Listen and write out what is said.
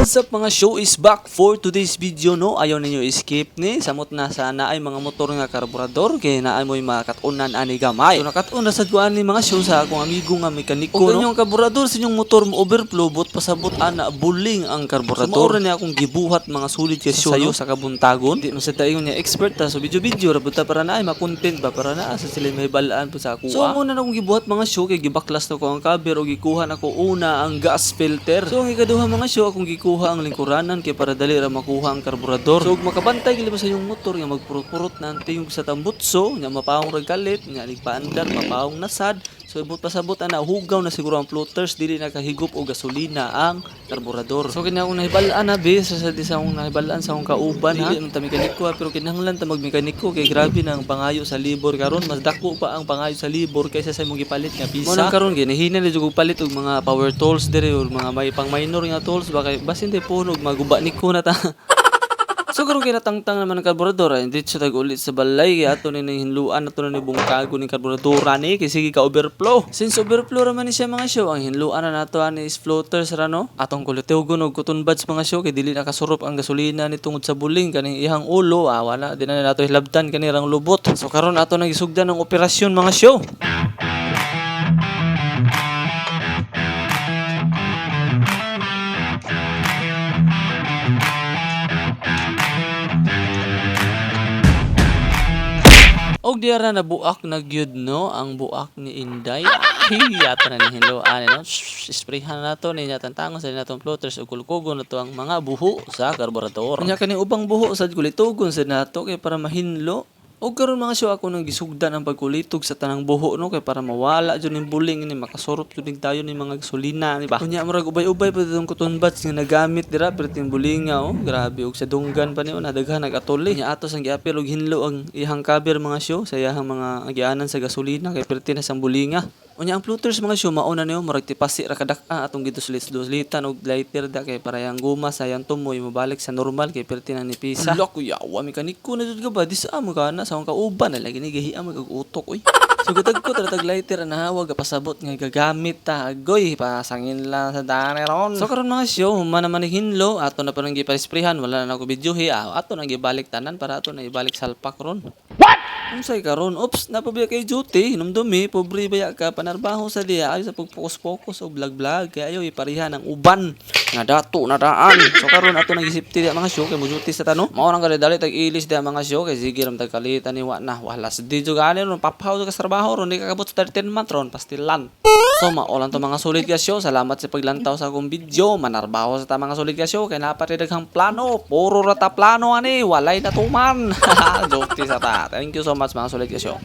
What's up mga show is back for today's video no. Ayaw ninyo skip ni samot na sana ay mga motor nga karburador kay naa mo'y makatunan ani gamay. So nakatuna sad ko ani mga show sa akong amigo nga mekaniko no. Kung karburador sa inyong motor mo overflow bot pasabot ana buling ang karburador. Sumaura ni akong gibuhat mga sulit kay sayo sa kabuntagon. Di man sa tayo niya expert ta so video ra buta para na ay ma-content ba para na sa sila may balaan po sa ako. So una na akong gibuhat mga show kay gibaklas na ko ang cover o gikuha na ko una ang gas filter. So ang ikaduha mga show akong kuha ang lingkuranan kay para dali ra makuha ang karburador. So makabantay gili ba sa yung motor nga magpurot-purot na ang tingog sa tambutso nga mapaong ragalit nga ligpaandar mapaong nasad. So ibot pasabot ana hugaw na siguro ang floaters dili nakahigop og gasolina ang karburador. So kini akong nahibalaan na bis sa akong nahibalaan sa akong kauban ha. Dili man ta mekaniko pero kinahanglan ta magmekaniko kay grabe na ang pangayo sa libor karon mas dako pa ang pangayo sa libor kaysa sa imong gipalit nga pisa. Mo karon ginahina na jud palit og mga power tools dire or mga may pang minor nga tools ba kay basin de punog maguba ni ko na ta. So karon kinatangtang naman ang karburador hindi siya tag-ulit sa balay kaya ato ni hinluan ato ni bungkago ni karburador ani kay sige ka overflow. Since overflow ra man ni siya mga show ang hinluan na nato ani is floaters ra no. Atong kulitugon og cotton buds mga show kay dili nakasurop ang gasolina ni tungod sa buling kaning ihang ulo wala di na nato hilabtan kani rang lubot. So karon ato nagisugdan ang operasyon mga show. Og diara na buak na gyud no ang buak ni Inday. Hiyata na ni hinloan no. Sprayhan na to niya tantangos sa natong floaters ug kulkugon na to ang mga buho sa karburador. Nya kani ubang buho sad kulitugon sa nato kay para mahinlo. O karon mga show ako nang gisugdan ang pagkulitog sa tanang buho no kay para mawala jud ning buling ni makasurop jud tayo ni mga gasolina ni ba. Unya murag ubay-ubay pa tong cotton buds nga nagamit dira pero ting buling nga oh grabe og sa dunggan pa niyo nadaghan nagatuli nya atos ang giapil og hinlo ang ihang cover mga show sa iyang mga agianan sa gasolina kay perti na sang bulinga. Unya ang floaters mga show mauna niyo murag tipasi ra kadak-a atong giduslit-duslitan og lighter da kay para yang guma sa yang tumoy mabalik sa normal kay perti na ni pisa. Lok yawa mekaniko na jud ka ba di sa amo kana sa akong kauban na lagi ni gahiam kag utok oy. So gatag ko tratag lighter na hawag pasabot nga gagamit ta agoy pasangin lang sa dane ron. So karon mga show man naman hinlo ato na parang gipa-sprayhan wala na ako videohi ato na gibalik tanan para ato na ibalik salpak ron. Unsay karon ops napabiya kay duty hinumdumi pobre baya ka panarbaho sa diya ayo sa pagpokus-pokus o vlog-vlog kay ayo iparihan ang uban nga dato na daan. So karon ato nagisipti diya mga show kay mo duty sa tano mao nang dali tag ilis diya mga show kay sige ram tag kalitan ni wa na wala sa di jud ani ron papaw ka sa trabaho ron di kakabot sa 13 month ron pastilan. So maulan to mga solid ka show salamat sa paglantaw sa akong video manarbaho sa ta mga solid ka show kay napari daghang plano puro rata plano ani walay natuman. Duty sa ta thank you so much mga solid ka show.